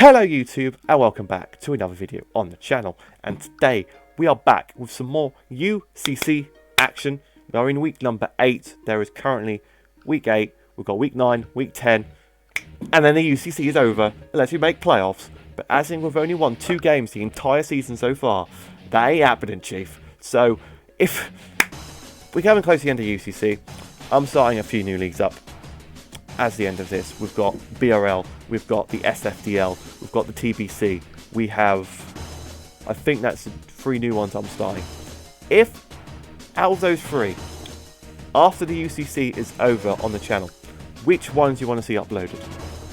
Hello YouTube and welcome back to another video on the channel, and today we are back with some more UCC action. We are in week number 8. There is currently week 8, we've got week 9, week 10, and then the UCC is over unless we make playoffs. But as in we've only won 2 games the entire season so far, that ain't happening, Chief. So if we're coming close to the end of UCC, I'm starting a few new leagues up. As the end of this, we've got BRL, we've got the SFDL, we've got the TBC, we have, I think that's 3 new ones I'm starting. If, out of those 3, after the UCC is over on the channel, which ones you want to see uploaded?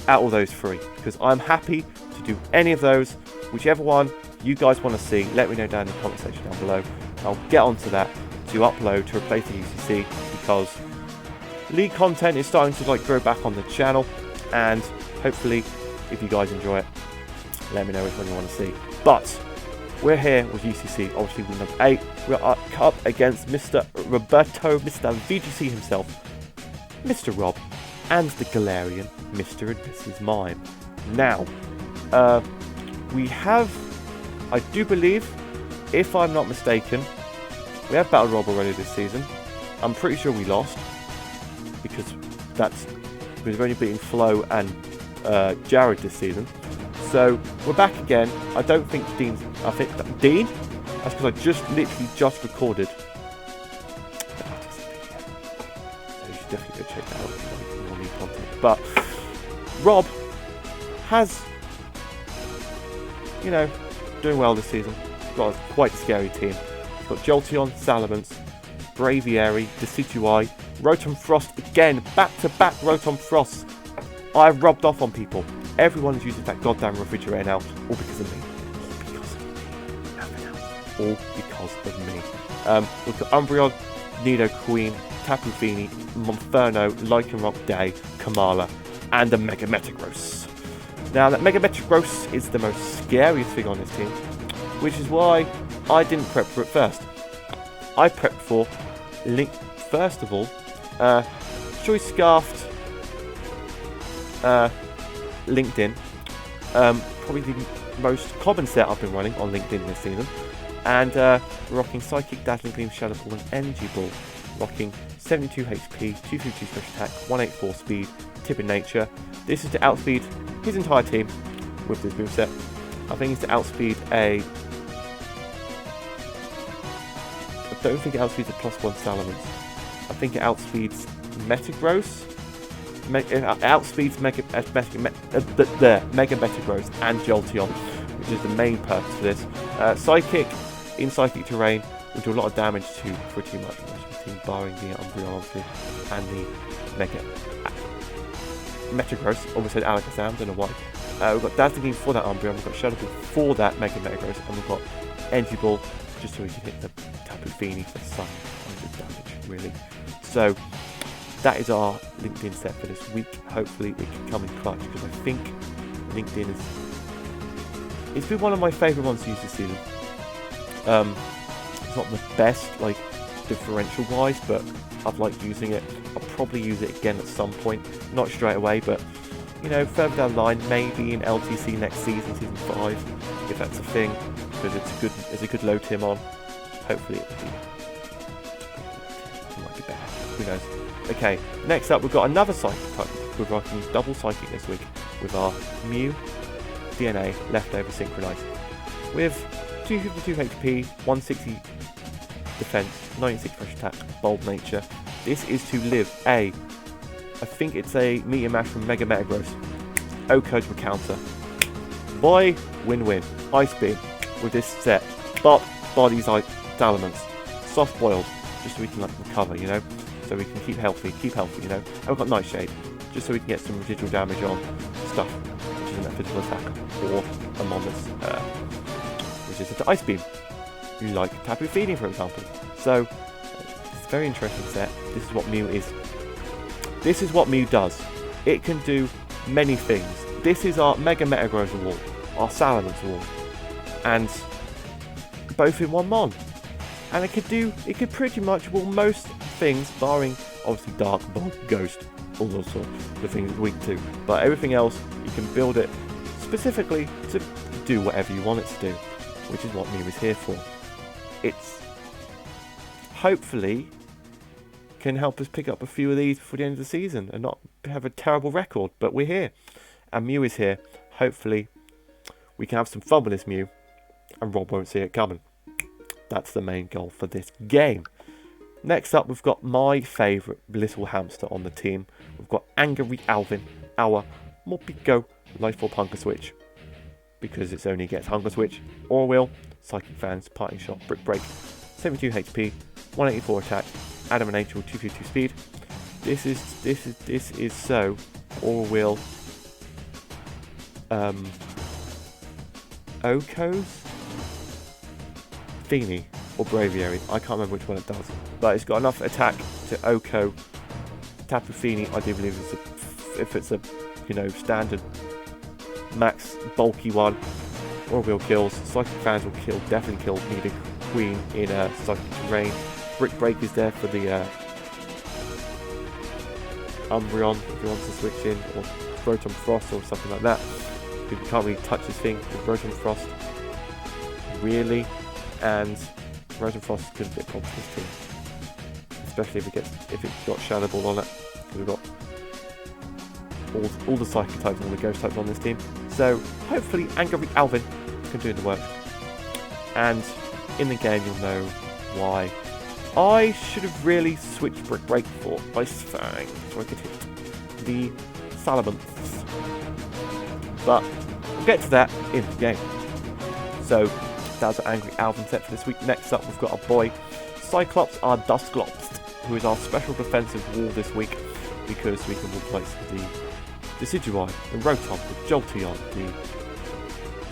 Out of those 3, because I'm happy to do any of those, whichever one you guys want to see, let me know down in the comment section down below. I'll get onto that to upload to replace the UCC, because league content is starting to grow back on the channel, and hopefully if you guys enjoy it, let me know which one you want to see. But we're here with UCC, obviously week number 8. We're up against Mr. Roberto, Mr. VGC himself, Mr. Rob, and the Galarian Mr and Mrs Mime. Now, we have, I do believe, if I'm not mistaken, we have battled Rob already this season. I'm pretty sure we lost, because we've only beaten Flo and Jared this season. So we're back again. I don't think Dean? That's because I literally just recorded. So you should definitely go check that out if you want more new content. But Rob has, doing well this season. He's got a quite scary team. He's got Jolteon, Salamence, Braviary, Decidueye, Rotom Frost again, back-to-back Rotom Frost. I've rubbed off on people. Everyone is using that goddamn refrigerator now, all because of me. All because of me. We've got Umbreon, Nidoqueen, Tapu Fini, Monferno, Lycanroc Day, Kamala, and a Mega Metagross. Now that Mega Metagross is the most scariest thing on this team, which is why I didn't prep for it first. I prepped for Link first of all. Choice Scarfed, LinkedIn, probably the most common set I've been running on LinkedIn this season, and rocking Psychic, Dazzling Gleam, Shadow Ball, and Energy Ball, rocking 72 HP, 252 special attack, 184 speed, tip in nature. This is to outspeed his entire team with this moveset. I think it's to outspeed I don't think it outspeeds a +1 Salamence. I think it outspeeds Metagross. It outspeeds Mega Metagross and Jolteon, which is the main purpose for this. Psychic, in Psychic terrain, will do a lot of damage to pretty much most of the team, barring the Umbreon obviously, and the Mega Metagross. Almost said Alakazam, don't know why. We've got Dazzling Gleam for that Umbreon, we've got Shadow Ball for that Mega Metagross, and we've got Energy Ball just so we can hit the Tapu Fini for some 100 damage, really. So that is our LinkedIn set for this week. Hopefully it can come in clutch, because I think LinkedIn it's been one of my favourite ones to use this season. It's not the best differential wise, but I've liked using it. I'll probably use it again at some point, not straight away, but further down the line, maybe in LTC next season, season 5, if that's a thing, because it's a good low tim on. Hopefully it might be better. Who knows? Okay, next up we've got another Psychic type. We're rocking double Psychic this week with our Mew, DNA, Leftover, Synchronized. With 252 HP, 160 defense, 96 fresh attack, bold nature. This is to live I think it's a Meteor Mash from Mega Metagross. O-Coach will counter. Boy, win-win. Ice Beam with this set. Body's like Salamence. Soft boiled, just so we can recover, so we can keep healthy, and we've got Nightshade, just so we can get some residual damage on stuff which isn't a physical attack, or a Mons, which is an Ice Beam, like Tapu Fini for example. So it's a very interesting set. This is what Mew is. This is what Mew does. It can do many things. This is our Mega Metagross wall, our Salamence wall, and both in one Mon. And it could pretty much wall most things, barring obviously Dark, Bog, Ghost, all those sorts of things it's weak to. But everything else, you can build it specifically to do whatever you want it to do, which is what Mew is here for. It's hopefully can help us pick up a few of these before the end of the season and not have a terrible record, but we're here and Mew is here. Hopefully we can have some fun with this Mew and Rob won't see it coming. That's the main goal for this game. Next up, we've got my favourite little hamster on the team. We've got Angry Alvin, our Morpico Life Orb Hunger Switch, because it only gets Hunger Switch, Aura Wheel, Psychic Fans, Parting Shot, Brick Break, 72 HP, 184 attack, Adamantial, 252 speed. This is so Aura Wheel, Oko's, Feeny, or Braviary. I can't remember which one it does, but it's got enough attack to Oko. Tapu Fini, I do believe if it's a standard max bulky one. Aura Wheel kills. Psychic Fans will kill, definitely kill Nidoqueen Queen in Psychic Terrain. Brick Break is there for the Umbreon if you want to switch in, or Rotom Frost or something like that. You can't really touch this thing with Rotom Frost, really, and Rotom Frost is going to be a problem for this team, especially if it's got Shadow Ball on it. We've got all the Psychic types and all the Ghost types on this team, so hopefully Angry Alvin can do the work. And in the game, you'll know why I should have really switched Brick Break for Ice Fang so I could hit the Salamence. But we'll get to that in the game. So that's our Angry Alvin set for this week. Next up, we've got our boy Cyclops, our Dusclops, who is our special defensive wall this week, because we can replace the Decidueye, the Rotom, the Jolteon, the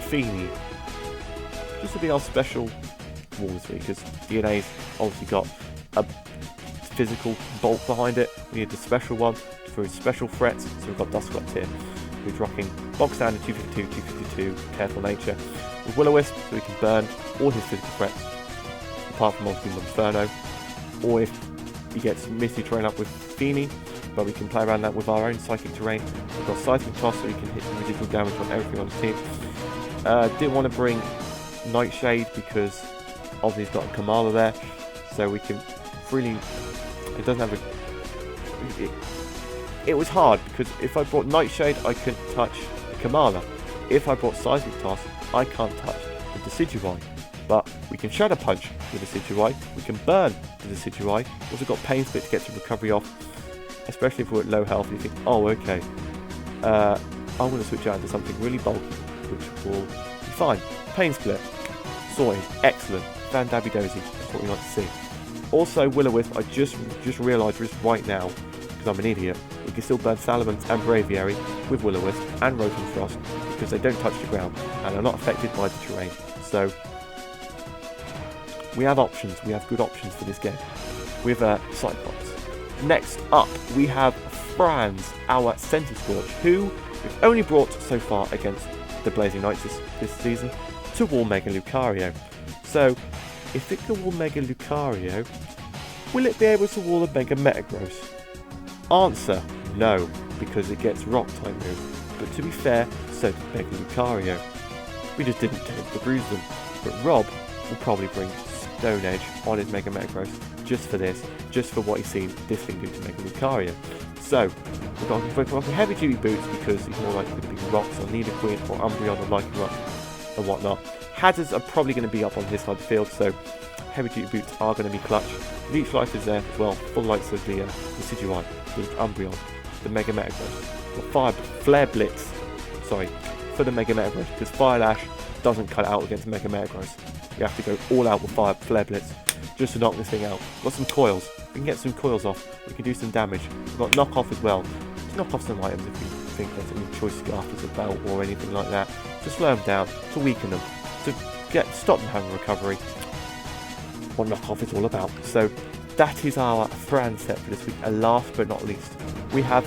Feeny, just to be our special wall this week, because DNA's obviously got a physical bolt behind it. We need the special one for his special threats, so we've got Dusclops here, who's rocking box standard 252, 252, Careful Nature, with Will-O-Wisp, so he can burn all his physical threats, apart from obviously Inferno, or if he gets Misty Terrain up with Feeny, but we can play around that with our own Psychic Terrain. We've got Seismic Toss, so we can hit some residual damage on everything on the team. Didn't want to bring Nightshade because obviously he's got a Kamala there, so we can freely. It doesn't have a. It was hard because if I brought Nightshade, I could touch the Kamala. If I brought Seismic Toss, I can't touch the Decidueye. But we can Shadow Punch with the Decidueye. We can burn the Decidueye. Also got Pain Split to get some recovery off. Especially if we're at low health, you think, oh, okay, I'm going to switch out into something really bulky, which will be fine. Pain Split, sorted, excellent, Fan-Dabby-Dozy, that's what we like to see. Also, Will-O-Wisp, I just realised just right now, because I'm an idiot, we can still burn Salamence and Braviary with Will-O-Wisp and Rotom Frost, because they don't touch the ground, and are not affected by the terrain. So, we have options, we have good options for this game, with Cyclops. Next up, we have Franz, our Centiskorch, who we've only brought so far against the Blazing Knights this season to wall Mega Lucario. So, if it can wall Mega Lucario, will it be able to wall a Mega Metagross? Answer, no, because it gets Rock type move. But to be fair, so did Mega Lucario. We just didn't take to bruise them. But Rob will probably bring Stone Edge on his Mega Metagross just for this, just for what he's seen this thing do to Mega Lucario. So, we're going for heavy duty boots because he's more likely to be rocks on Nidoqueen or Umbreon or Lycan Rock and whatnot. Hazards are probably going to be up on his side of the field, so heavy duty boots are going to be clutch. Leech Life is there as well, full lights of the Decidueye, the Umbreon, the Mega Metagross, the Flare Blitz, for the Mega Metagross, because Fire Lash doesn't cut it out against Mega Metagross. You have to go all out with Flare Blitz just to knock this thing out. Got some coils. We can get some coils off. We can do some damage. We've got knock off as well. Just knock off some items if you think there's any choice scarf as a belt or anything like that. To slow them down, to weaken them, to stop them having recovery. What knock off is all about. So that is our Franz set for this week. And last but not least, we have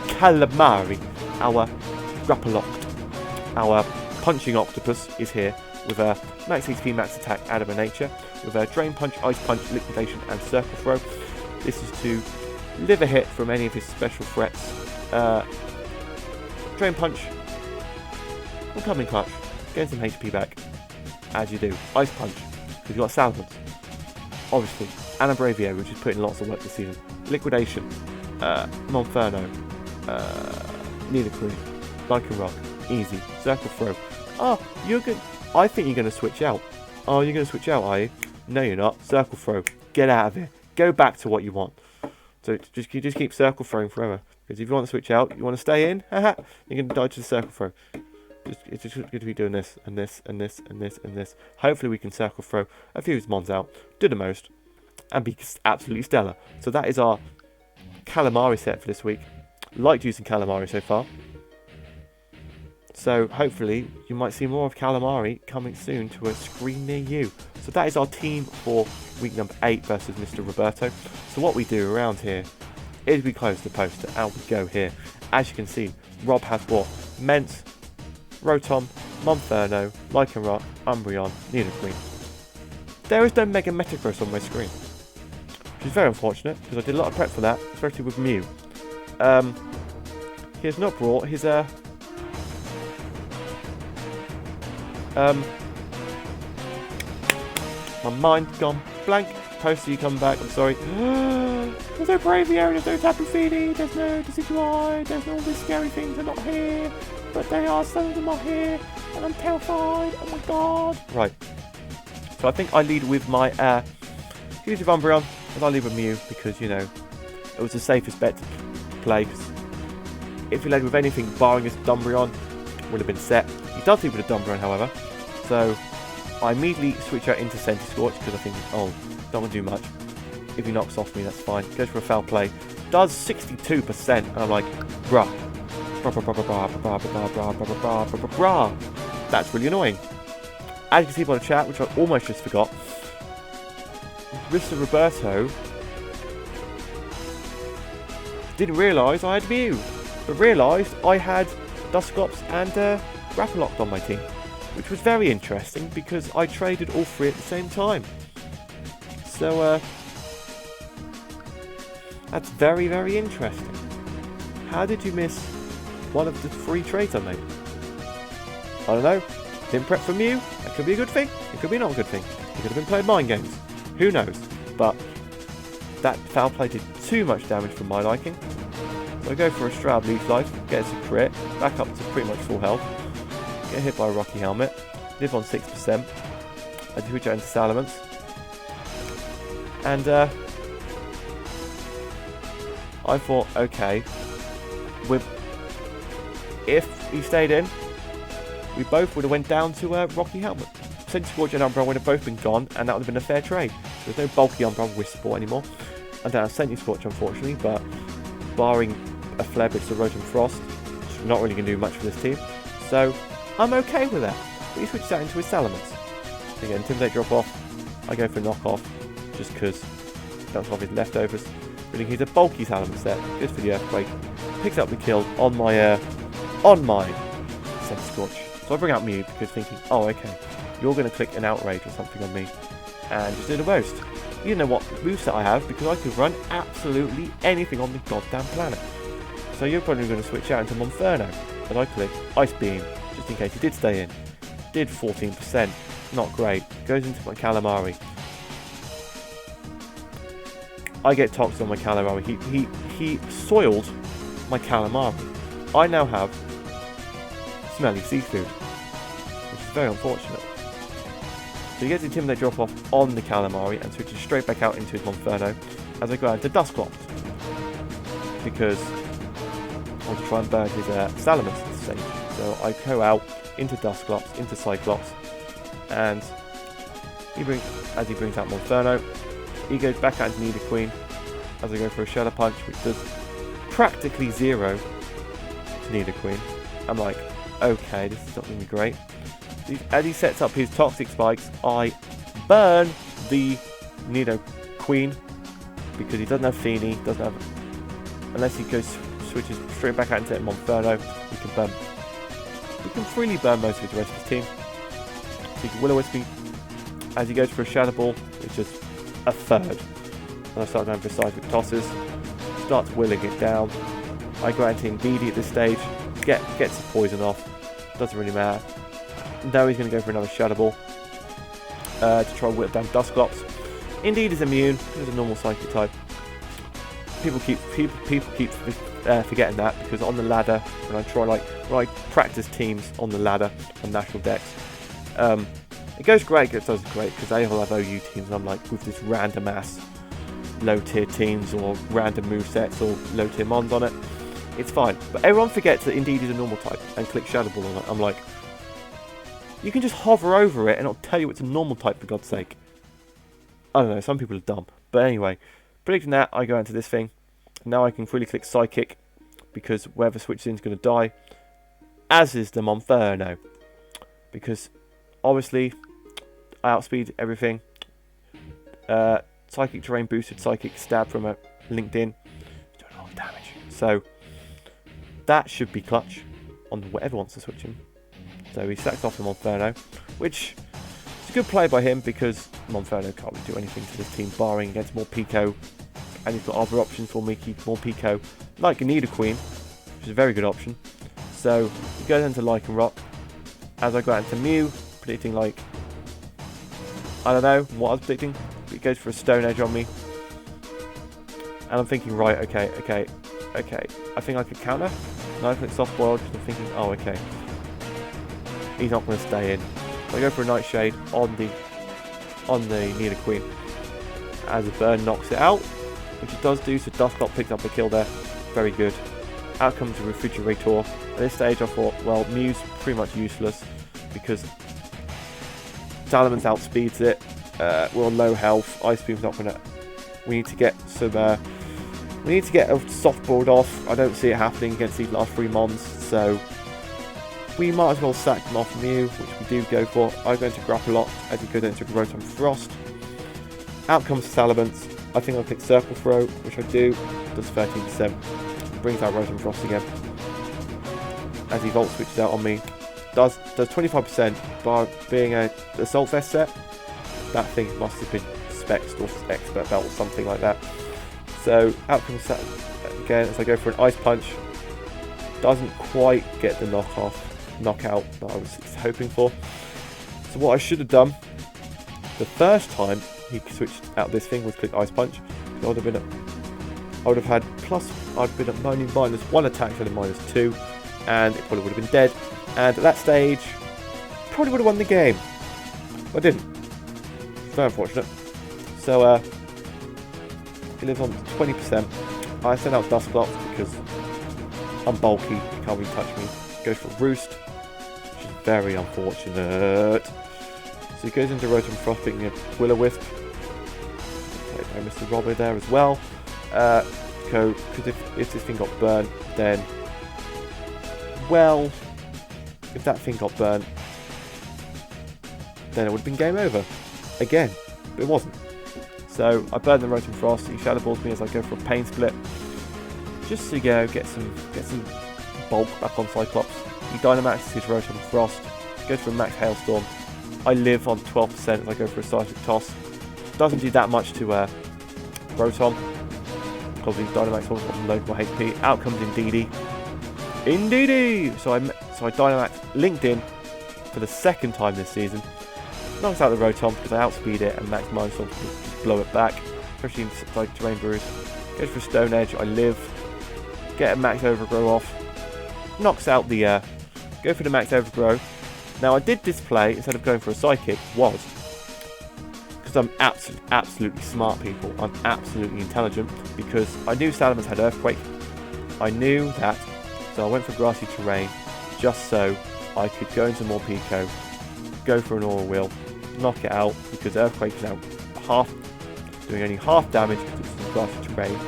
Calamari, our Grapploct, our punching octopus is here with a max HP, max attack, Adamant Nature, with a Drain Punch, Ice Punch, Liquidation and Circle Throw. This is to live a hit from any of his special threats. Drain Punch will come in clutch, getting some HP back, as you do. Ice Punch, because you've got Salamence, obviously, and a Bravio, which is putting lots of work this season. Liquidation, Monferno, Nidoqueen, Lycanroc, easy. Circle Throw. Oh, you're good. I think you're going to switch out. Oh, you're going to switch out, are you? No, you're not. Circle Throw. Get out of here. Go back to what you want. So just keep Circle Throwing forever. Because if you want to switch out, you want to stay in, haha, you're going to die to the Circle Throw. It's just good to be doing this, and this, and this, and this, and this. Hopefully we can Circle Throw a few of his Mons out, do the most, and be absolutely stellar. So that is our Calamari set for this week. Liked using Calamari so far. So hopefully you might see more of Calamari coming soon to a screen near you. So that is our team for week number 8 versus Mr. Roberto. So what we do around here is we close the poster and we go here. As you can see, Rob has bought Mons, Rotom, Monferno, Lycanroc, Umbreon, Nidoqueen. There is no Mega Metagross on my screen, which is very unfortunate because I did a lot of prep for that, especially with Mew. He has not brought his my mind's gone blank. Poster, you come back, I'm sorry. There's no Bravio, there's no Tapu Fini, there's no Decidueye, there's all these scary things are not here. But they are, some of them are here, and I'm terrified, oh my god. Right, so I think I lead with my Fugitive Umbreon, and I lead with Mew, because, you know, it was the safest bet to play. If he led with anything barring his Umbreon, would have been set. He does lead with a Umbreon, however, so I immediately switch out into Scorch, because I think, oh, don't want to do much. If he knocks off me, that's fine. Goes for a foul play, does 62%, and I'm like, bruh. That's really annoying. As you can see by the chat, which I almost just forgot, Mr. Roberto didn't realise I had Mew, but realised I had Dusclops and Grapploct on my team, which was very interesting because I traded all 3 at the same time. So that's very, very interesting. How did you miss one of the 3 trades I made? I don't know. Didn't prep for Mew. That could be a good thing. It could be not a good thing. He could have been playing mind games. Who knows? But that foul play did too much damage for my liking. So I go for a Stroud Leaf Life, gets a crit, back up to pretty much full health. Get hit by a Rocky Helmet. Live on 6%. I switch out into Salamence. And I thought, okay, if he stayed in, we both would have went down to Rocky Helmet. Scorch and Umbreon would have both been gone, and that would have been a fair trade. There's no bulky Umbreon with support anymore. I don't have Scorch, unfortunately, but barring a Flare Blitz or Rotom Frost, it's not really going to do much for this team. So I'm okay with that. But he switches that into his Salamence. So again, Intimidate drop off. I go for knock off, just because that's one of his leftovers. Really, he's a bulky Salamence set. Goes for the Earthquake. Picks up the kill on my Scorch. So I bring out Mew because thinking, oh okay, you're going to click an Outrage or something on me and just do the most. You know what moveset I have, because I could run absolutely anything on the goddamn planet. So you're probably going to switch out into Monferno, but I click Ice Beam just in case he did stay in. Did 14%, not great. Goes into my Calamari. I get toxic on my Calamari. He soiled my Calamari. I now have Smelly Seafood, which is very unfortunate. So he gets Intimidate drop off on the Calamari and switches straight back out into his Monferno as I go out to Dusclops, because I want to try and burn his Salamence at this stage. So I go out into Dusclops, into Cyclops, and as he brings out Monferno, he goes back out into Nidoqueen as I go for a Shadow Punch, which does practically 0 to Nidoqueen. I'm like, okay, this is not going to be great. As he sets up his Toxic Spikes, I burn the Nidoqueen because he doesn't have Fini, unless he switches straight back out into Monferno, we can freely burn most of the rest of his team. So he can Will-O-Wisp as he goes for a Shadow Ball, which is a third. And I start going for Seismic Tosses, starts willing it down. I go out into Indeedee at this stage, gets the poison off, Doesn't really matter. Now he's going to go for another Shadow Ball to try and whip down Dusclops. Indeed is immune. He's a normal Psychic type. People keep forgetting that, because on the ladder, when I practice teams on the ladder on national decks, it goes great. It does great because they all have OU teams, and I'm like with this random ass low tier teams or random movesets or low tier Mons on it. It's fine, but everyone forgets that Indeed is a normal type and click Shadow Ball on it. I'm like, you can just hover over it and it'll tell you it's a normal type, for God's sake. I don't know, some people are dumb. But anyway, predicting that, I go into this thing. Now I can freely click Psychic, because wherever switches in is going to die. As is the Monferno. Because, obviously, I outspeed everything. Psychic Terrain boosted Psychic Stab from a LinkedIn. Doing a lot of damage. So, that should be clutch on whatever wants to switch in. So he sacks off the Monferno, which is a good play by him, because Monferno can't really do anything to this team, barring against more Pico. And he's got other options for me, keep more Pico, like Nidoqueen, which is a very good option. So he goes into Lycan Rock. As I go out into Mew, predicting like, I don't know what I was predicting, but he goes for a Stone Edge on me. And I'm thinking, right, okay, I think I could counter. And I click Soft Boiled, because I'm thinking, oh, okay, he's not going to stay in. So I go for a Nightshade on the Nidoqueen. As a burn knocks it out, which it does do, so Dusclops picked up a kill there. Very good. Out comes the Refrigerator. At this stage I thought, well, Mew's pretty much useless, because Salamence outspeeds it. We're on low health. Ice Beam's not going to... We need to get some... we need to get a soft board off. I don't see it happening against these last 3 Mons, so... we might as well sack them off Mew, which we do go for. I'm going to grapple a lot as he goes into Rotom Frost. Out comes Salamence. I think I'll click Circle Throw, which I do. Does 13%. Brings out Rotom Frost again. As he Volt switches out on me. Does 25%, by being a Assault Vest set. That thing must have been Specs or Expert Belt or something like that. So out comes again as I go for an Ice Punch. Doesn't quite get the knockout that I was hoping for. So what I should have done the first time he switched out this thing was click Ice Punch. I would have been at -1 attack instead of -2, and it probably would have been dead. And at that stage, probably would have won the game. But I didn't. Very unfortunate. So he lives on 20%. I send out Dusclops because I'm bulky, he can't really touch me. Goes for Roost, which is very unfortunate. So he goes into Rotom Frost, picking a Will-O-Wisp. I missed the Robber there as well. Because if this thing got burnt, then... well, if that thing got burnt, then it would have been game over. Again, but it wasn't. So I burned the Rotom Frost, he Shadow Balls me as I go for a Pain Split. Just to go get some bulk back on Cyclops. He Dynamaxes his Rotom Frost, goes for a Max Hailstorm. I live on 12% as I go for a Psychic Toss. Doesn't do that much to Rotom, because he's Dynamax on local HP. Out comes Indeedee. So I Dynamax LinkedIn for the 2nd time this season. Knocks out the Rotom because I outspeed it and Max Mindstorm to just blow it back, especially in like Terrain Bruise. Goes for Stone Edge. I live. Get a Max Overgrow off. Knocks out the... go for the Max Overgrow. Now I did display, instead of going for a Psychic, was... because I'm absolutely smart, people. I'm absolutely intelligent, because I knew Salamence had Earthquake. I knew that, so I went for Grassy Terrain, just so I could go into more Pico, go for an Aura Wheel, knock it out, because Earthquake is now doing only half damage because it's in Grassy Terrain,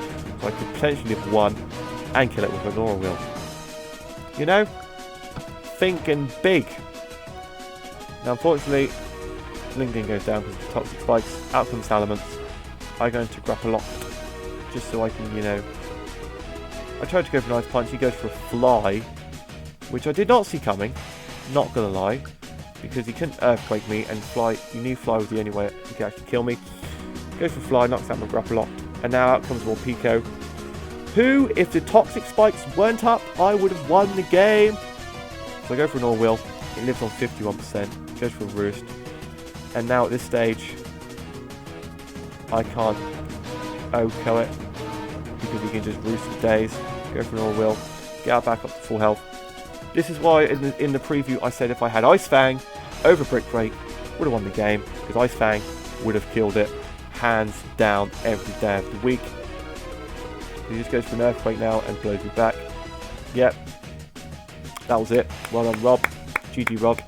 so I could potentially live 1 and kill it with an Aura Wheel. You know? Thinking big. Now unfortunately, LinkedIn goes down because of the Toxic Spikes. Out comes Salamence. I go into Grapple Lock, just so I can, you know... I tried to go for an Ice Punch, he goes for a Fly, which I did not see coming, not gonna lie, because he couldn't Earthquake me, and Fly, he knew Fly was the only way he could actually kill me. Goes for Fly, knocks out my Grapple Lock, and now out comes more Pico, who, if the Toxic Spikes weren't up, I would have won the game. So So I go for an all-wheel. It lives on 51%. Goes for a roost. And now at this stage, I can't OHKO it because he can just roost for days. Go for an all-wheel. Get out back up to full health. This is why in the preview I said if I had Ice Fang over Brick Break, would have won the game, because Ice Fang would have killed it hands down every day of the week. He just goes for an Earthquake now and blows me back. Yep, that was it. Well done, Rob. GG, Rob.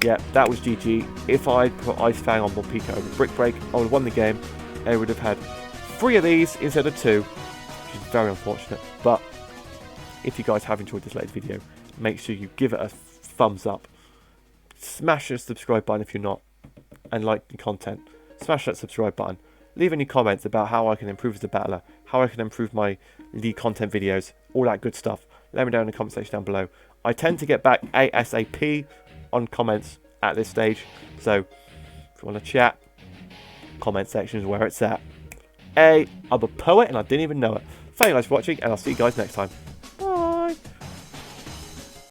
Yeah, that was GG. If I'd put Ice Fang on Morpeko over Brick Break, I would have won the game. I would have had 3 of these instead of 2, which is very unfortunate. But if you guys have enjoyed this latest video, make sure you give it a thumbs up. Smash the subscribe button if you're not, and like the content. Smash that subscribe button. Leave any comments about how I can improve as a battler, how I can improve my league content videos, all that good stuff. Let me know in the comment section down below. I tend to get back ASAP on comments at this stage, so if you want to chat, comment section is where it's at. I'm a poet and I didn't even know it. Thank you guys for watching, and I'll see you guys next time.